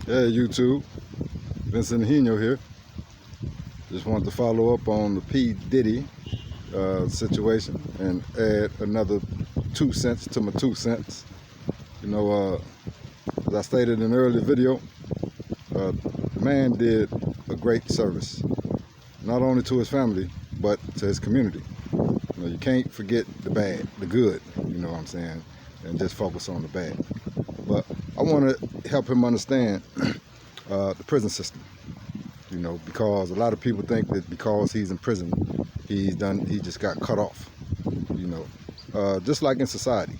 Hey YouTube, Vincent Hino here. Just wanted to follow up on the P. Diddy situation and add another 2 cents to my 2 cents. As I stated in an earlier video, the man did a great service, not only to his family, but to his community. You can't forget the bad, the good, you know what I'm saying, and just focus on the bad. But I want to help him understand the prison system, because a lot of people think that because he's in prison, he just got cut off, just like in society.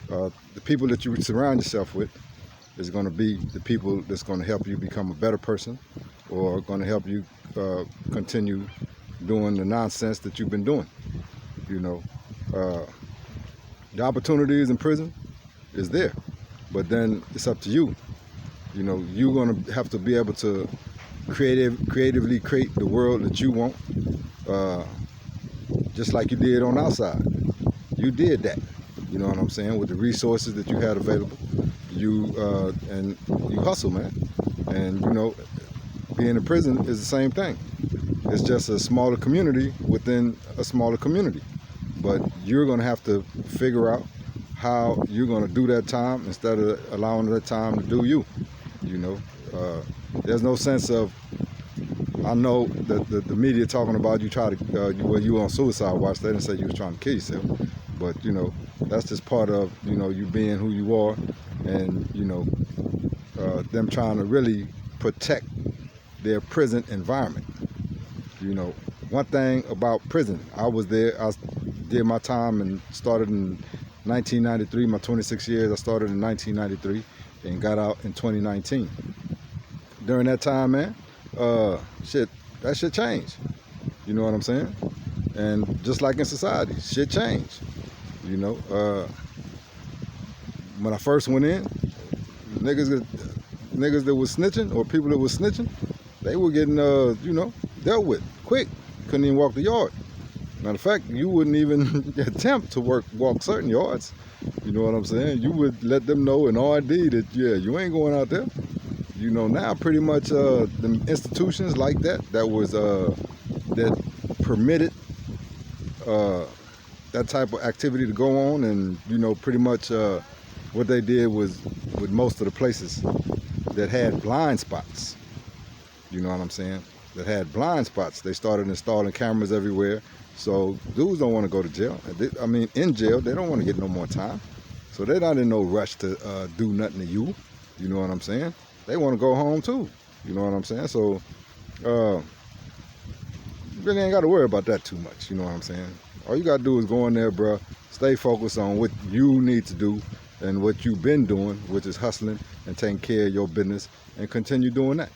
The people that you surround yourself with is going to be the people that's going to help you become a better person, or going to help you continue doing the nonsense that you've been doing. The opportunities in prison is there, but then it's up to you. You're going to have to be able to creatively create the world that you want, just like you did on outside. You did that, you know what I'm saying, with the resources that you had available. And you hustle, man. And being in prison is the same thing. It's just a smaller community within a smaller community. But you're going to have to figure out how you're going to do that time instead of allowing that time to do you. There's no sense of, I know that the media talking about you try to, you were on suicide watch. They didn't say you was trying to kill yourself, but that's just part of you being who you are, and them trying to really protect their prison environment. One thing about prison, I was there. I did my time and started in 1993. My 26 years, I started in 1993 and got out in 2019. During that time, man, that shit changed. You know what I'm saying? And just like in society, shit changed. When I first went in, niggas that was snitching, or people that was snitching, they were getting dealt with quick. Couldn't even walk the yard. Matter of fact, you wouldn't even attempt to walk certain yards. You know what I'm saying? You would let them know in RD that, yeah, you ain't going out there. Now pretty much the institutions like that that permitted that type of activity to go on, and pretty much what they did was, with most of the places that had blind spots, you know what I'm saying, that had blind spots, they started installing cameras everywhere. So dudes don't want to go to jail. In jail, they don't want to get no more time. So they're not in no rush to do nothing to you. You know what I'm saying? They want to go home too. You know what I'm saying? So you really ain't got to worry about that too much. You know what I'm saying? All you got to do is go in there, bro. Stay focused on what you need to do and what you've been doing, which is hustling and taking care of your business, and continue doing that.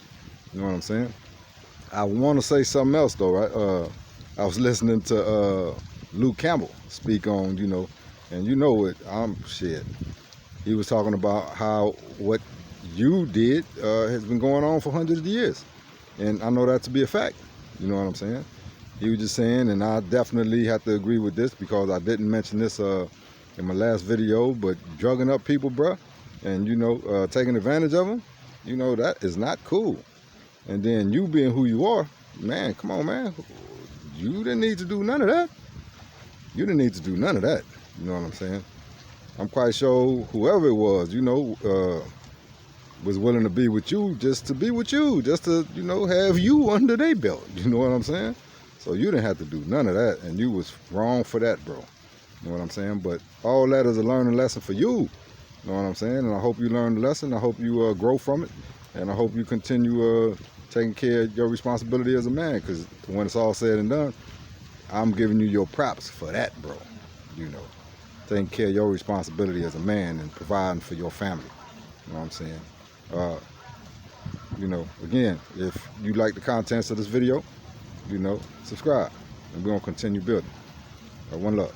You know what I'm saying? I want to say something else though, right? I was listening to Luke Campbell speak on, and shit. He was talking about how what you did has been going on for hundreds of years. And I know that to be a fact. You know what I'm saying? He was just saying, and I definitely have to agree with this because I didn't mention this in my last video, but drugging up people, bruh, and, taking advantage of them, that is not cool. And then you being who you are, man, come on, man. You didn't need to do none of that. You didn't need to do none of that. You know what I'm saying? I'm quite sure whoever it was, was willing to be with you just to be with you, just to, have you under their belt. You know what I'm saying? So you didn't have to do none of that, and you was wrong for that, bro. You know what I'm saying? But all that is a learning lesson for you. You know what I'm saying? And I hope you learn the lesson. I hope you grow from it, and I hope you continue taking care of your responsibility as a man, because when it's all said and done, I'm giving you your props for that, bro. Taking care of your responsibility as a man and providing for your family. You know what I'm saying? Again, if you like the contents of this video, subscribe, and we're going to continue building. One love.